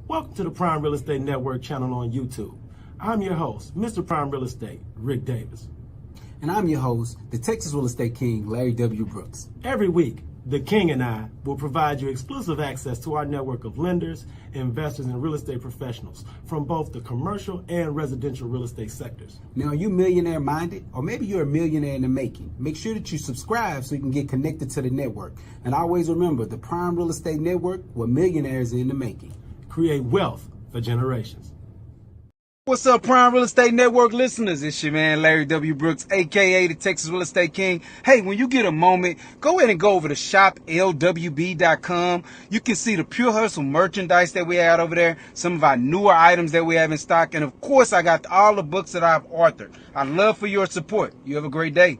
Welcome to the Prime Real Estate Network channel on YouTube. I'm your host, Mr. Prime Real Estate, Ric Davis. And I'm your host, the Texas Real Estate King, LarryWBrooks. Every week, the King and I will provide you exclusive access to our network of lenders, investors, and real estate professionals from both the commercial and residential real estate sectors. Now, are you millionaire minded? Or maybe you're a millionaire in the making? Make sure that you subscribe so you can get connected to the network. And always remember, the Prime Real Estate Network, where millionaires are in the making. Create wealth for generations. What's up, Prime Real Estate Network listeners? It's your man, Larry W. Brooks, a.k.a. the Texas Real Estate King. Hey, when you get a moment, go ahead and go over to shoplwb.com. You can see the Pure Hustle merchandise that we had over there, some of our newer items that we have in stock, and of course, I got all the books that I've authored. I'd love for your support. You have a great day.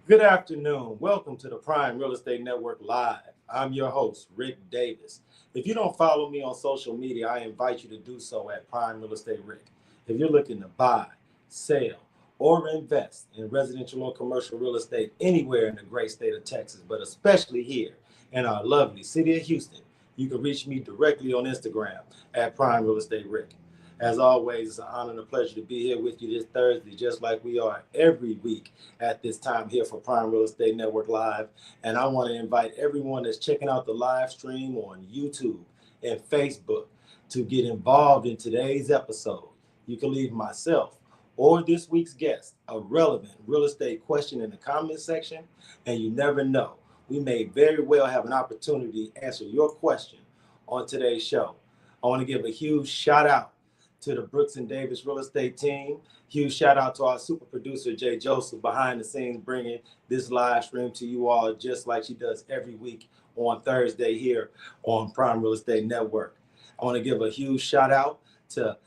Good afternoon. Welcome to the Prime Real Estate Network Live. I'm your host, Ric Davis. If you don't follow me on social media, I invite you to do so at Prime Real Estate Ric. If you're looking to buy, sell, or invest in residential or commercial real estate anywhere in the great state of Texas, but especially here in our lovely city of Houston, you can reach me directly on Instagram at Prime Real Estate Ric. As always, it's an honor and a pleasure to be here with you this Thursday, just like we are every week at this time here for Prime Real Estate Network Live. And I want to invite everyone that's checking out the live stream on YouTube and Facebook to get involved in today's episode. You can leave myself or this week's guest a relevant real estate question in the comment section, and you never know, we may very well have an opportunity to answer your question on today's show. I want to give a huge shout out to the Brooks and Davis real estate team. Huge shout out to our super producer, Jay Joseph, behind the scenes, bringing this live stream to you all just like she does every week on Thursday here on Prime Real Estate Network. I want to give a huge shout out to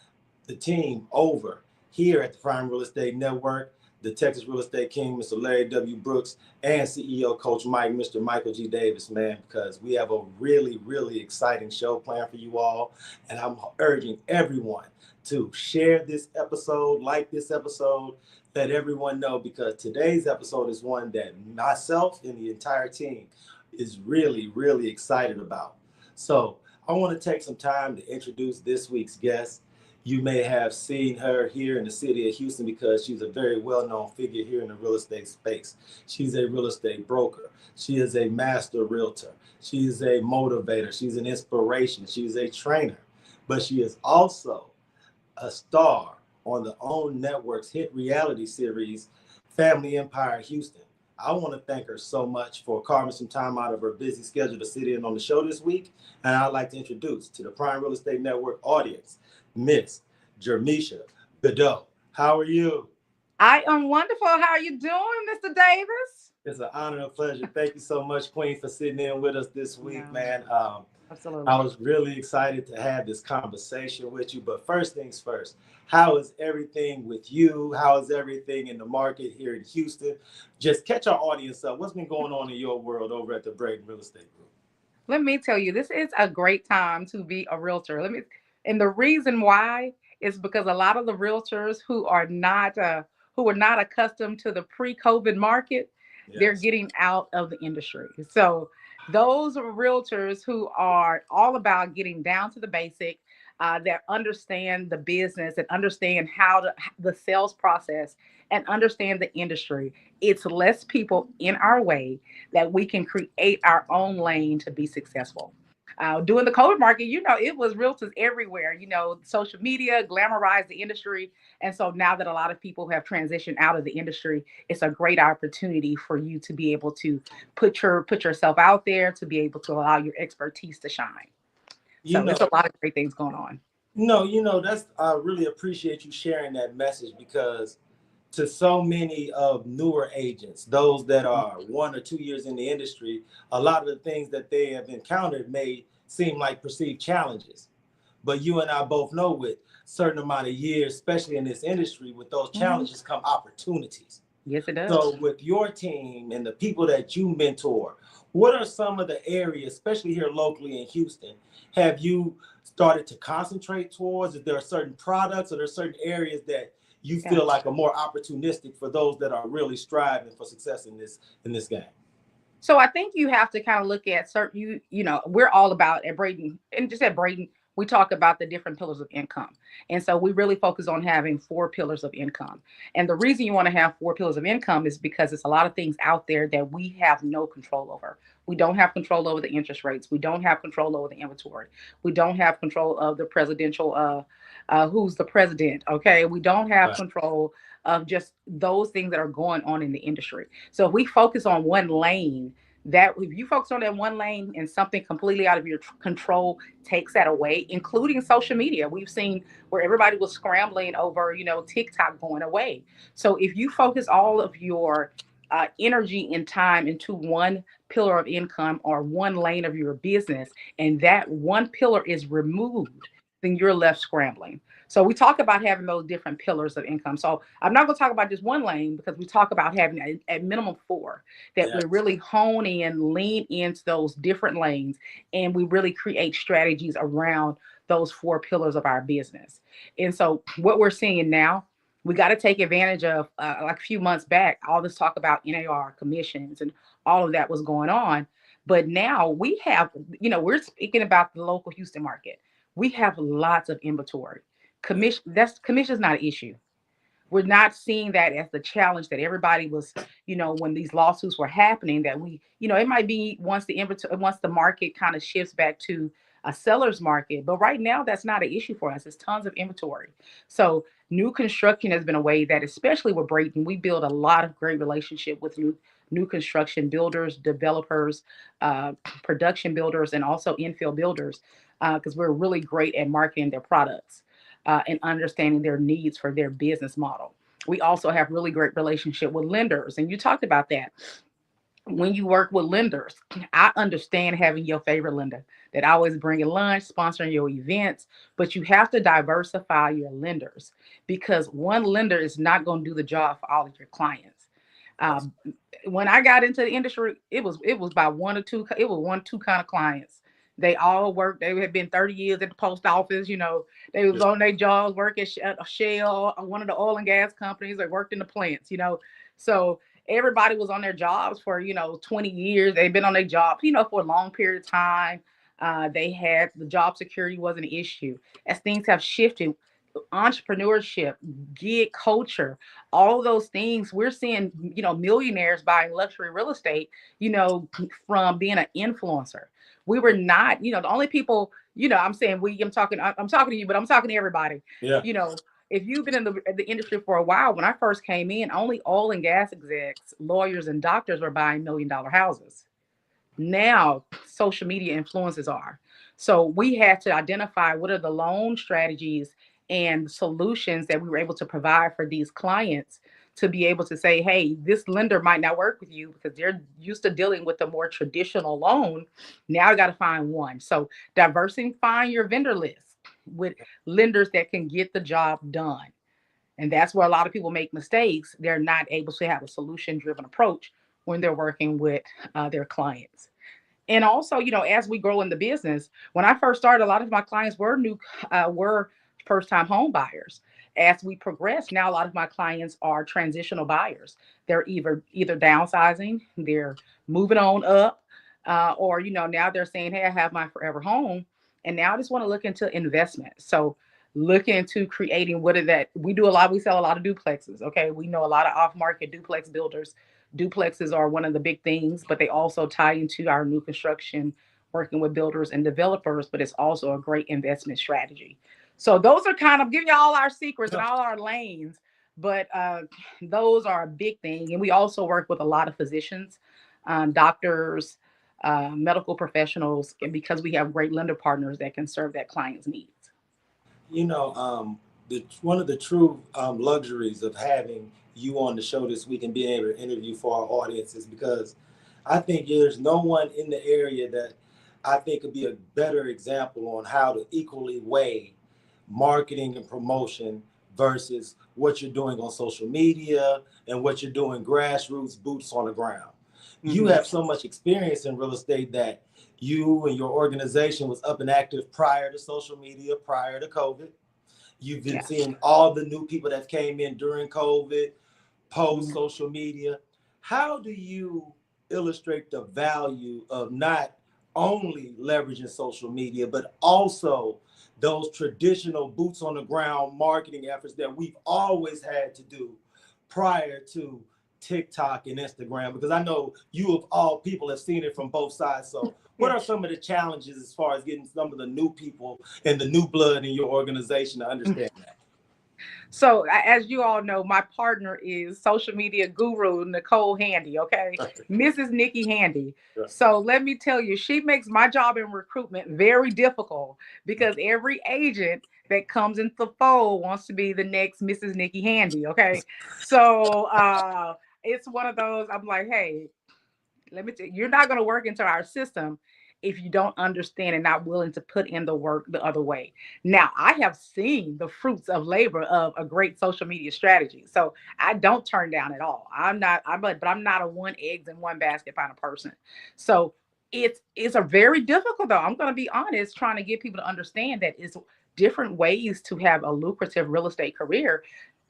the team over here at the Prime Real Estate Network, the Texas Real Estate King, Mr. Larry W. Brooks, and CEO Coach Mike, Mr. Michael G. Davis, man, because we have a really, really exciting show planned for you all. And I'm urging everyone to share this episode, like this episode, let everyone know, because today's episode is one that myself and the entire team is really, really excited about. So I want to take some time to introduce this week's guest. You may have seen her here in the city of Houston because she's a very well-known figure here in the real estate space. She's a real estate broker. She is a master realtor. She is a motivator. She's an inspiration. She's a trainer. But she is also a star on the OWN Network's hit reality series, Family Empire Houston. I want to thank her so much for carving some time out of her busy schedule to sit in on the show this week. And I'd like to introduce to the Prime Real Estate Network audience, Miss Jermeshia Goudeau. How are you? I am wonderful. How are you doing, Mr. Davis? It's an honor and a pleasure. Thank you so much, Queen, for sitting in with us this week, man. Absolutely. I was really excited to have this conversation with you. But first things first, how is everything with you? How is everything in the market here in Houston? Just catch our audience up. What's been going on in your world over at the Braden Real Estate Group? Let me tell you, this is a great time to be a realtor. And the reason why is because a lot of the realtors who are not accustomed to the pre-COVID market, yes, they're getting out of the industry. So those realtors who are all about getting down to the basic, that understand the business and understand the sales process and understand the industry. It's less people in our way that we can create our own lane to be successful. During the COVID market, it was realtors everywhere. Social media glamorized the industry. And so now that a lot of people have transitioned out of the industry, it's a great opportunity for you to be able to put yourself out there, to be able to allow your expertise to shine. So there's a lot of great things going on. I really appreciate you sharing that message, because to so many of newer agents, those that are 1 or 2 years in the industry, a lot of the things that they have encountered may seem like perceived challenges. But you and I both know with a certain amount of years, especially in this industry, with those challenges come opportunities. Yes, it does. So with your team and the people that you mentor, what are some of the areas, especially here locally in Houston, have you started to concentrate towards? Is there certain products or there certain areas that you feel like are more opportunistic for those that are really striving for success in this game? So I think you have to kind of look at certain, you know, we're all about at Braden, and just at Braden, we talk about the different pillars of income. And so we really focus on having 4 pillars of income. And the reason you want to have 4 pillars of income is because there's a lot of things out there that we have no control over. We don't have control over the interest rates. We don't have control over the inventory. We don't have control of the presidential, who's the president. Okay. We don't have control of just those things that are going on in the industry. So if we focus on one lane, that if you focus on that one lane and something completely out of your control takes that away, including social media. We've seen where everybody was scrambling over, you know, TikTok going away. So if you focus all of your energy and time into one pillar of income or one lane of your business, and that one pillar is removed, then you're left scrambling. So we talk about having those different pillars of income. So I'm not going to talk about just one lane because we talk about having at minimum 4 that we really hone in, lean into those different lanes, and we really create strategies around those 4 pillars of our business. And so what we're seeing now, we got to take advantage of like a few months back, all this talk about NAR commissions and all of that was going on. But now we have, you know, we're speaking about the local Houston market. We have lots of inventory. Commission is not an issue. We're not seeing that as the challenge that everybody was, you know, when these lawsuits were happening, that we, you know, it might be once the market kind of shifts back to a seller's market. But right now, that's not an issue for us. It's tons of inventory. So new construction has been a way that, especially with Braden, we build a lot of great relationship with new construction builders, developers, production builders, and also infill builders, because we're really great at marketing their products. And understanding their needs for their business model. We also have really great relationship with lenders. And you talked about that. When you work with lenders, I understand having your favorite lender that always bringing lunch, sponsoring your events, but you have to diversify your lenders because one lender is not going to do the job for all of your clients. When I got into the industry, it was by 1 or 2. It was 1-2 kind of clients. They all worked. They had been 30 years at the post office. You know, they was on their jobs, work at Shell, one of the oil and gas companies. They worked in the plants, you know. So everybody was on their jobs for, you know, 20 years. They've been on their jobs, you know, for a long period of time. They had the job security wasn't an issue. As things have shifted, entrepreneurship, gig culture, all those things, we're seeing, you know, millionaires buying luxury real estate, you know, from being an influencer. We were not, you know, the only people, you know, I'm saying I'm talking to you, but I'm talking to everybody. Yeah. You know, if you've been in the industry for a while, when I first came in, only oil and gas execs, lawyers, and doctors were buying $1 million houses. Now, social media influencers are. So we had to identify what are the loan strategies and solutions that we were able to provide for these clients to be able to say, hey, this lender might not work with you because they're used to dealing with a more traditional loan. Now I got to find one. So diversifying your vendor list with lenders that can get the job done. And that's where a lot of people make mistakes. They're not able to have a solution-driven approach when they're working with their clients. And also, you know, as we grow in the business, when I first started, a lot of my clients were first-time home buyers. As we progress, now a lot of my clients are transitional buyers. They're either downsizing, they're moving on up, or, you know, now they're saying, hey, I have my forever home, and now I just want to look into investment. So look into creating we sell a lot of duplexes. Okay. We know a lot of off-market duplex builders. Duplexes are one of the big things, but they also tie into our new construction, working with builders and developers, but it's also a great investment strategy. So those are kind of giving you all our secrets and all our lanes, but those are a big thing. And we also work with a lot of physicians, doctors, medical professionals, and because we have great lender partners that can serve that client's needs. You know, one of the true luxuries of having you on the show this week and being able to interview for our audience is because I think there's no one in the area that I think could be a better example on how to equally weigh marketing and promotion versus what you're doing on social media and what you're doing grassroots, boots on the ground. Mm-hmm. You have so much experience in real estate that you and your organization was up and active prior to social media, prior to COVID. You've been seeing all the new people that came in during COVID, post social media. How do you illustrate the value of not only leveraging social media, but also those traditional boots on the ground marketing efforts that we've always had to do prior to TikTok and Instagram? Because I know you of all people have seen it from both sides. So what are some of the challenges as far as getting some of the new people and the new blood in your organization to understand that? So as you all know, my partner is social media guru, Nicole Handy. Okay. Mrs. Nikki Handy. So let me tell you, she makes my job in recruitment very difficult because every agent that comes into the fold wants to be the next Mrs. Nikki Handy. Okay. So it's one of those, I'm like, hey, let me tell you, you're not going to work into our system if you don't understand and not willing to put in the work the other way. Now, I have seen the fruits of labor of a great social media strategy. So I don't turn down at all. But I'm not a one eggs in one basket kind of person. So it's a very difficult though. I'm going to be honest, trying to get people to understand that it's different ways to have a lucrative real estate career.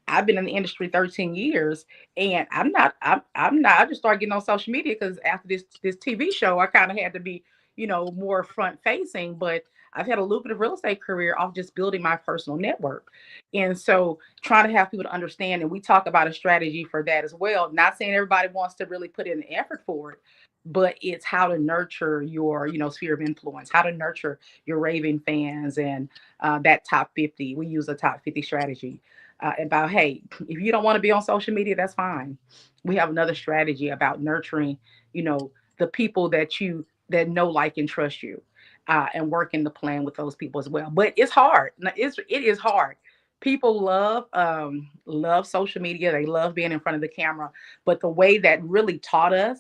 I've been in the industry 13 years and I just started getting on social media because after this TV show, I kind of had to be, more front facing, but I've had a lucrative real estate career off just building my personal network. And so trying to have people to understand, and we talk about a strategy for that as well. Not saying everybody wants to really put in the effort for it, but it's how to nurture your, sphere of influence, how to nurture your raving fans and that top 50. We use a top 50 strategy. About, hey, if you don't want to be on social media, that's fine. We have another strategy about nurturing, the people that know, like, and trust you, and working the plan with those people as well. But it's hard. It is hard. People love social media. They love being in front of the camera. But the way that really taught us,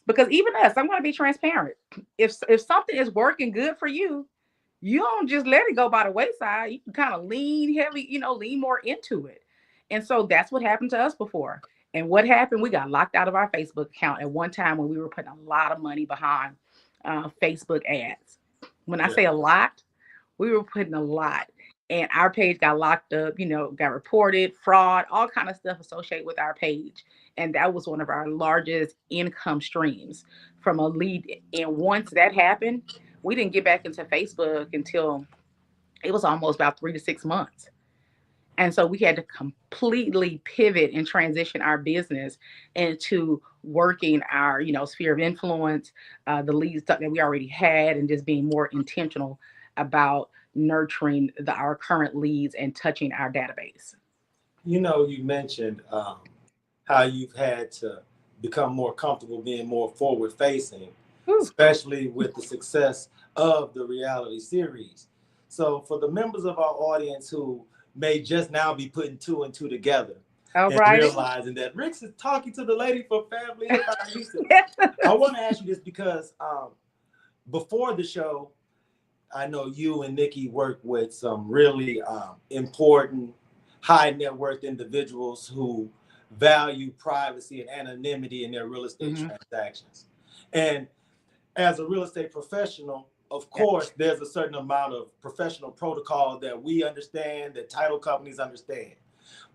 because even us, I'm going to be transparent. If something is working good for you, you don't just let it go by the wayside. You can kind of lean heavy, lean more into it. And so that's what happened to us before. And what happened? We got locked out of our Facebook account at one time when we were putting a lot of money behind Facebook ads. When I say a lot, we were putting a lot. And our page got locked up, got reported, fraud, all kind of stuff associated with our page. And that was one of our largest income streams from a lead. And once that happened, we didn't get back into Facebook until it was almost about 3 to 6 months. And so we had to completely pivot and transition our business into working our, sphere of influence, the leads that we already had, and just being more intentional about nurturing our current leads and touching our database. You mentioned how you've had to become more comfortable being more forward facing, especially with the success of the reality series. So for the members of our audience who may just now be putting 2 and 2 together and realizing that Rick's is talking to the lady for Family Empire Houston, I want to ask you this because before the show, I know you and Nikki work with some really important high net worth individuals who value privacy and anonymity in their real estate transactions. And as a real estate professional, of course, there's a certain amount of professional protocol that we understand, that title companies understand.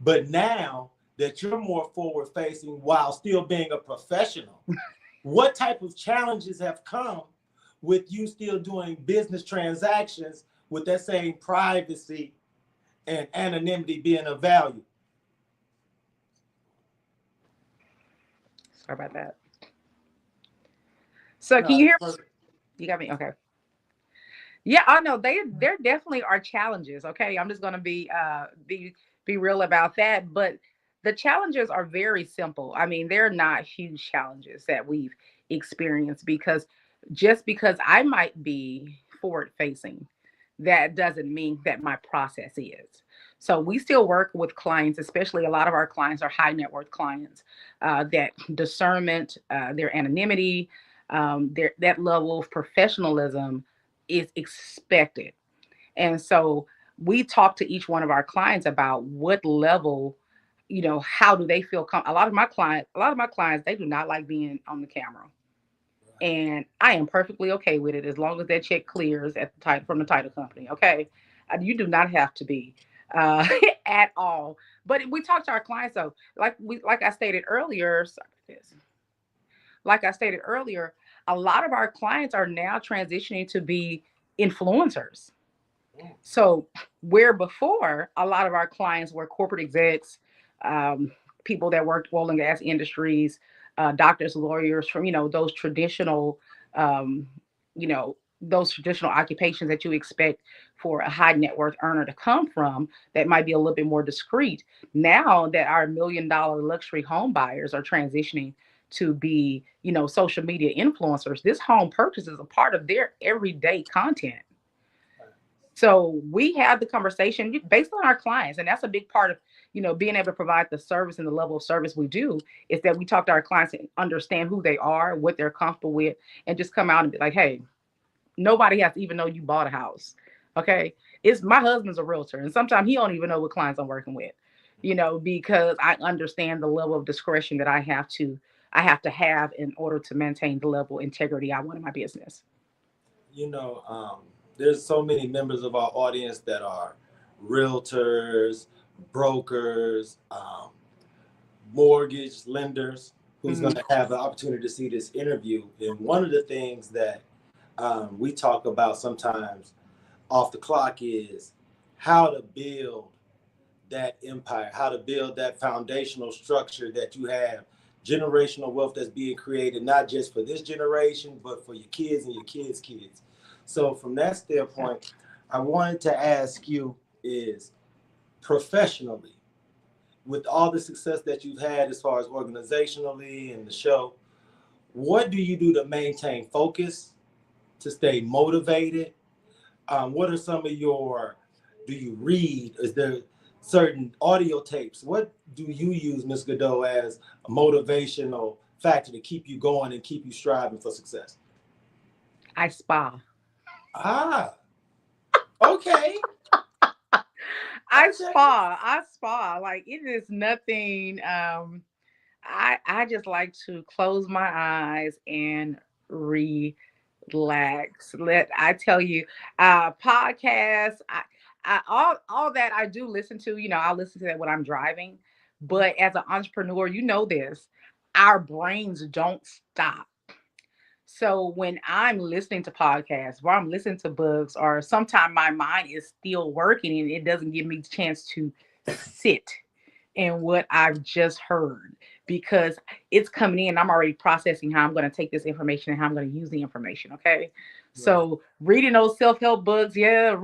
But now that you're more forward facing while still being a professional, what type of challenges have come with you still doing business transactions with that same privacy and anonymity being of value? Sorry about that. So can you hear me? You got me? Okay. Yeah, I know there definitely are challenges. Okay. I'm just gonna be real about that. But the challenges are very simple. I mean, they're not huge challenges that we've experienced because just because I might be forward facing, that doesn't mean that my process is. So we still work with clients, especially a lot of our clients are high net worth clients, that discernment, their anonymity, that level of professionalism is expected. And so we talk to each one of our clients about what level, how do they feel a lot of my clients, they do not like being on the camera. And I am perfectly okay with it as long as that check clears at the from the title company. Okay. You do not have to be. uh, at all. But we talk to our clients though, like I stated earlier. Sorry, this. Like I stated earlier, a lot of our clients are now transitioning to be influencers. So where before a lot of our clients were corporate execs, um, people that worked oil and gas industries, doctors, lawyers, from those traditional, um, you know those traditional occupations that you expect for a high net worth earner to come from, that might be a little bit more discreet. Now that our $1 million luxury home buyers are transitioning to be social media influencers, this home purchase is a part of their everyday content. So we have the conversation based on our clients, and that's a big part of being able to provide the service and the level of service we do, is that we talk to our clients and understand who they are, what they're comfortable with, and just come out and be like, hey, nobody has to even know you bought a house. Okay, it's my husband's a realtor, and sometimes he don't even know what clients I'm working with, because I understand the level of discretion that I have to have in order to maintain the level of integrity I want in my business. There's so many members of our audience that are realtors, brokers, mortgage lenders, who's going to have the opportunity to see this interview. And one of the things that we talk about sometimes off the clock is how to build that empire, how to build that foundational structure that you have, generational wealth that's being created, not just for this generation, but for your kids and your kids' kids. So from that standpoint, I wanted to ask you is, professionally, with all the success that you've had as far as organizationally and the show, what do you do to maintain focus, to stay motivated? What are some of do you read? Is there certain audio tapes? What do you use, Ms. Goudeau, as a motivational factor to keep you going and keep you striving for success? I spa. Okay. I spa. Like, it is nothing. I just like to close my eyes and relax. I tell you, podcasts, all that I do listen to, I'll listen to that when I'm driving. But as an entrepreneur, this, our brains don't stop. So when I'm listening to podcasts, or I'm listening to books, or sometimes my mind is still working and it doesn't give me the chance to sit in what I've just heard, because it's coming in. I'm already processing how I'm going to take this information and how I'm going to use the information. Okay. Right. So reading those self-help books, but as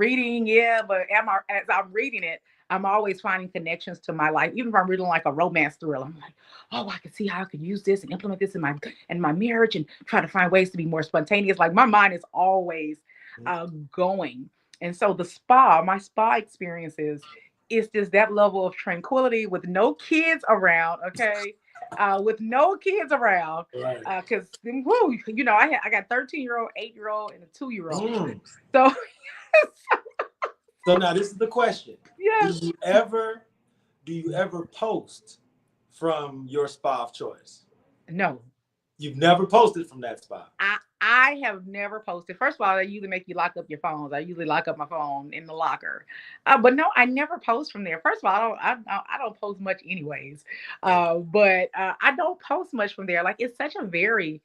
I'm reading it, I'm always finding connections to my life. Even if I'm reading like a romance thriller, I'm like, oh, I can see how I could use this and implement this in my marriage, and try to find ways to be more spontaneous. Like, my mind is always going. And so my spa experiences is just that level of tranquility with no kids around. Okay. With no kids around, because I got 13-year-old, 8-year-old, and a 2-year-old. So So now this is the question. Yeah. Do you ever post from your spa of choice? No. You've never posted from that spa? I have never posted. First of all, they usually make you lock up your phones. I usually lock up my phone in the locker. But no, I never post from there. First of all, I don't post much anyways. But I don't post much from there. Like, it's such a very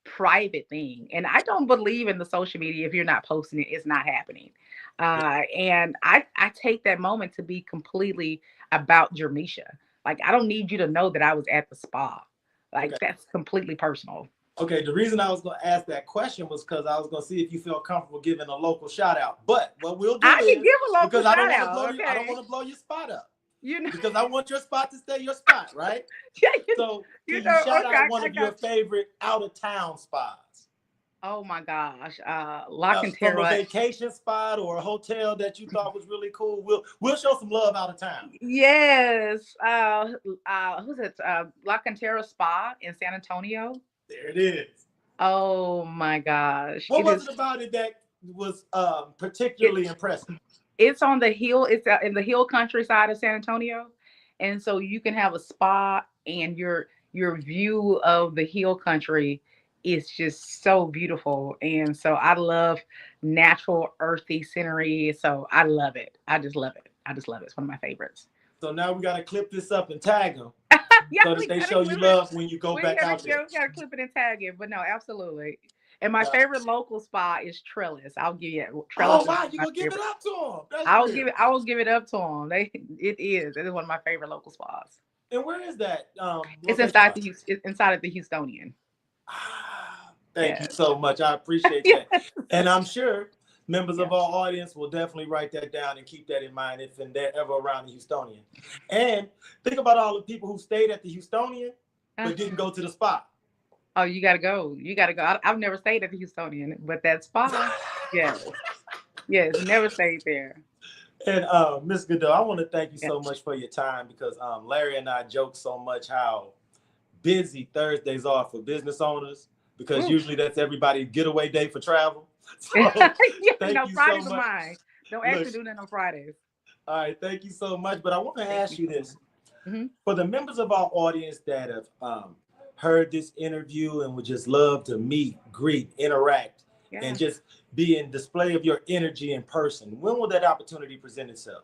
private thing. And I don't believe in the social media. If you're not posting it, it's not happening. And I take that moment to be completely about Jermeshia. Like, I don't need you to know that I was at the spa. Like, that's completely personal. Okay, the reason I was going to ask that question was because I was going to see if you feel comfortable giving a local shout out. But what we'll do I can give a local shout out. I don't want to blow your spot up. You know, because I want your spot to stay your spot, right? Yeah. So can you shout out one of your favorite out of town spots? Oh my gosh, From a vacation spot or a hotel that you thought was really cool. We'll show some love out of town. Yes. Who's it? La Cantera Spa in San Antonio. There it is. Oh my gosh. What was it about it that was particularly impressive? It's on the hill. It's in the hill countryside of San Antonio. And so you can have a spa, and your view of the hill country is just so beautiful. And so I love natural, earthy scenery. So I love it. I just love it. I just love it. It's one of my favorites. So now we got to clip this up and tag them Yeah, so that they show you love when you go back out there. We gotta clip it and tag it, but no, absolutely. And my favorite local spot is Trellis. I'll give you Trellis. Oh wow, you gonna give it up to them? I will give it up to them. It is one of my favorite local spots. And where is that? It's inside of the Houstonian. Thank you so much. I appreciate that. And I'm sure members of our audience will definitely write that down and keep that in mind if they're ever around the Houstonian. And think about all the people who stayed at the Houstonian but didn't go to the spot. Oh, you gotta go. I've never stayed at the Houstonian, but that spot, yes, never stayed there. And Ms. Goudeau, I want to thank you so much for your time because Larry and I joke so much how busy Thursdays are for business owners because usually that's everybody's getaway day for travel. So, Fridays so are mine. Don't actually do that on Fridays. All right, thank you so much. But I want to ask you this. Mm-hmm. For the members of our audience that have heard this interview and would just love to meet, greet, interact, and just be in display of your energy in person, when will that opportunity present itself?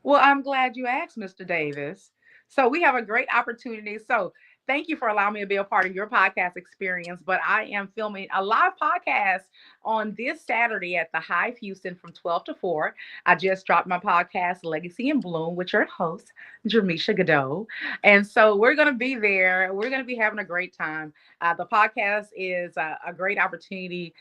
Well, I'm glad you asked, Mr. Davis. So we have a great opportunity. So thank you for allowing me to be a part of your podcast experience. But I am filming a live podcast on this Saturday at the Hive Houston from 12 to 4. I just dropped my podcast, Legacy in Bloom, with your host, Jermeshia Goudeau. And so we're going to be there. We're going to be having a great time. The podcast is a great opportunity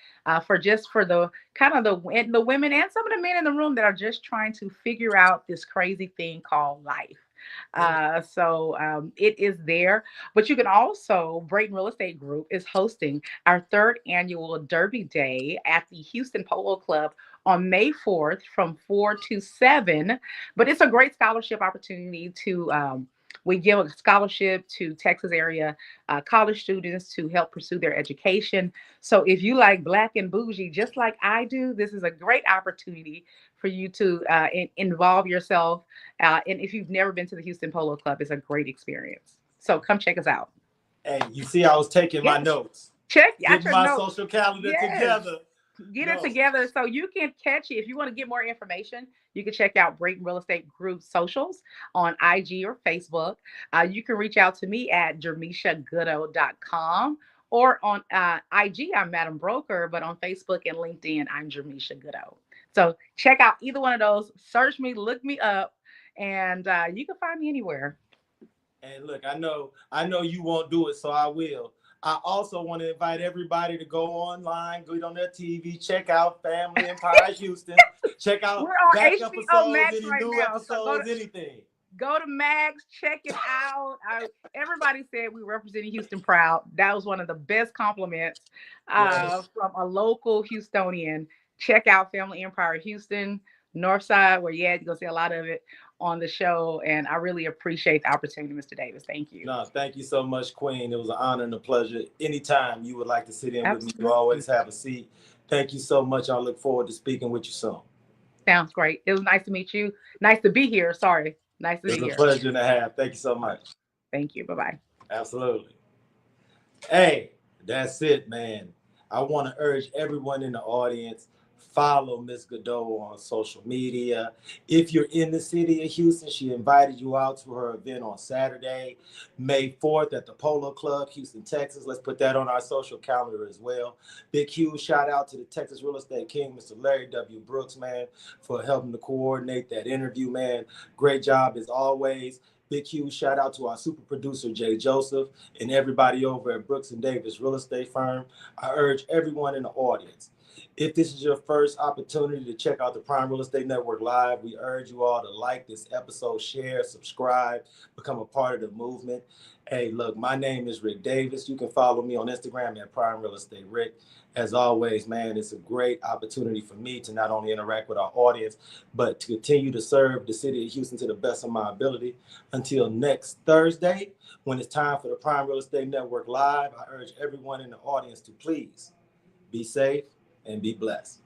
for the kind of the women and some of the men in the room that are just trying to figure out this crazy thing called life. So it is there, but you can also, Brayton Real Estate Group is hosting our 3rd annual Derby Day at the Houston Polo Club on May 4th from 4 to 7. But it's a great scholarship opportunity to, we give a scholarship to Texas area college students to help pursue their education. So if you like Black and bougie, just like I do, this is a great opportunity for you to involve yourself. And if you've never been to the Houston Polo Club, it's a great experience. So come check us out. Hey, you see, I was taking my notes. Get my social calendar together. Get it together so you can catch it. If you want to get more information, you can check out Brayton Real Estate Group socials on IG or Facebook. You can reach out to me at jermeshiagoudeau.com or on IG, I'm Madam Broker, but on Facebook and LinkedIn, I'm Jermeshia Goudeau. So check out either one of those. Search me, look me up, and you can find me anywhere. And look, I know you won't do it, so I will. I also want to invite everybody to go online, go on their TV, check out Family Empire Houston, check out back episodes, Max any right new now. episodes, anything. Go to Max, check it out. Everybody said we represented Houston proud. That was one of the best compliments from a local Houstonian. Check out Family Empire Houston, Northside, where you're going to see a lot of it on the show. And I really appreciate the opportunity, Mr. Davis. Thank you. No, thank you so much, Queen. It was an honor and a pleasure. Anytime you would like to sit in with me, you always have a seat. Thank you so much. I look forward to speaking with you soon. Sounds great. It was nice to meet you. Nice to be here. Sorry. Nice to be here. It's a pleasure to have. Thank you so much. Thank you. Bye-bye. Absolutely. Hey, that's it, man. I want to urge everyone in the audience, follow Ms. Goudeau on social media. If you're in the city of Houston, she invited you out to her event on Saturday, May 4th at the Polo Club, Houston, Texas. Let's put that on our social calendar as well. Big, huge shout out to the Texas Real Estate King, Mr. LarryWBrooks, man, for helping to coordinate that interview, man. Great job as always. Big, huge shout out to our super producer, Jay Joseph, and everybody over at Brooks & Davis Real Estate Firm. I urge everyone in the audience, if this is your first opportunity to check out the Prime Real Estate Network Live, we urge you all to like this episode, share, subscribe, become a part of the movement. Hey, look, my name is Ric Davis. You can follow me on Instagram at Prime Real Estate Ric. As always, man, it's a great opportunity for me to not only interact with our audience, but to continue to serve the city of Houston to the best of my ability. Until next Thursday, when it's time for the Prime Real Estate Network Live, I urge everyone in the audience to please be safe and be blessed.